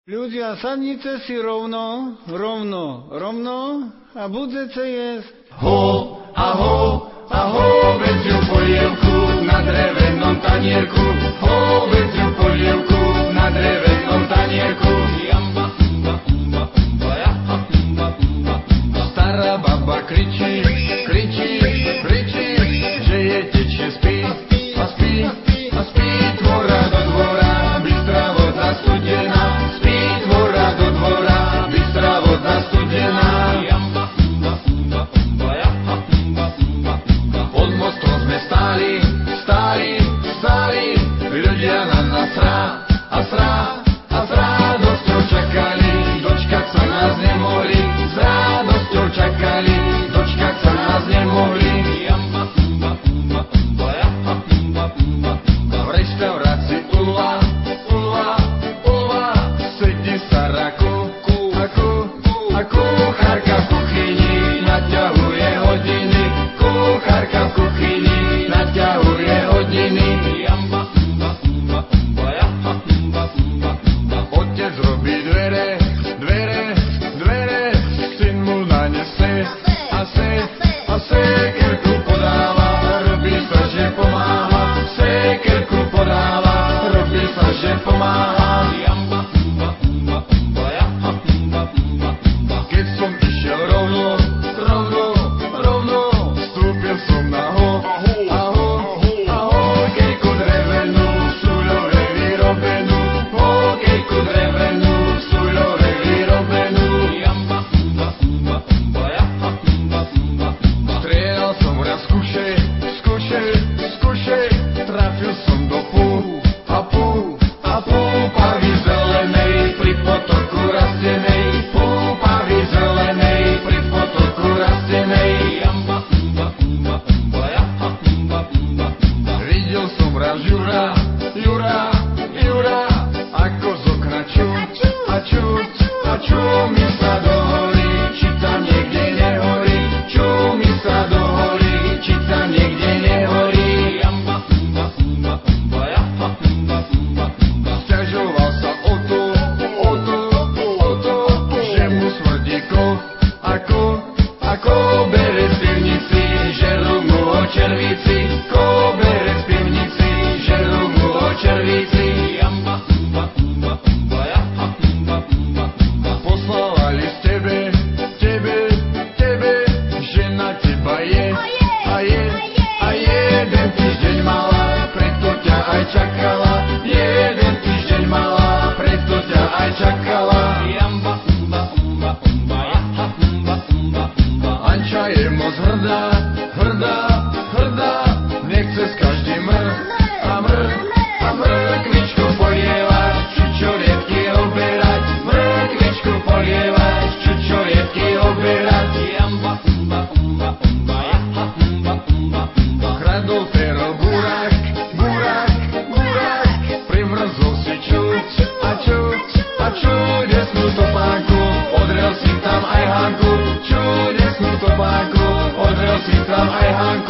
Ľudia, sadnite si rovno a budete jesť. Ho, vedziu polievku na drevenom tanierku. Ho, vedziu polievku na drevenom tanierku. Stará baba kričí, že je tečie spí. A spí tvora do dvora, bystrá voda studená. Spí tvora do dvora, bystrá voda studená. Pod mostom sme stáli, ľudia na nás srá, a s radosťou čakali, dočkať sa nás nemohli. S radosťou čakali, dočkať sa nás nemohli. V reštaurácii Ulva sedí stará a kuchárka v kuchyni naťahuje hodiny. Kuchárka v kuchyni naťahuje hodiny. Otec robí dvere, syn mu nanese a sekerku podáva, robí sa, že pomáha. Sekerku podáva, robí sa, že pomáha. Keď som išiel rovno, vstúpil som na hokejku drevenú, súľové vyrobenú. Hokejku drevenú, súľové vyrobenú. Strieľal som raz kuše, trafil som do púpavy zelenej, pri potoku rastenej. Púpavy zelenej, pri potoku rastenej. Videl som raz Jura, ako z okna čúmi sa do hory, či tam niekde nehorí. Čúmi sa do hory, či tam niekde nehorí. Sťažoval sa o to, že mu smrdí ako bere z pivnici, žerú mu ho červíci. Bere z pivnici, žerú mu ho červíci. Poslala list tebe, že na teba je. A jeden týždeň mala, preto ťa aj čakala. Jeden týždeň mala, preto ťa aj čakala. Anča je moc hrdá, nechce s každým mrkvičku polievať, čučoriedky oberať. Mrkvičku polievať, čučoriedky oberať. Kradol pero burák, primrzol si čuť, čudesnú topánku, odrel si tam aj Hanku. Čudesnú topánku, odrel si tam aj Hanku.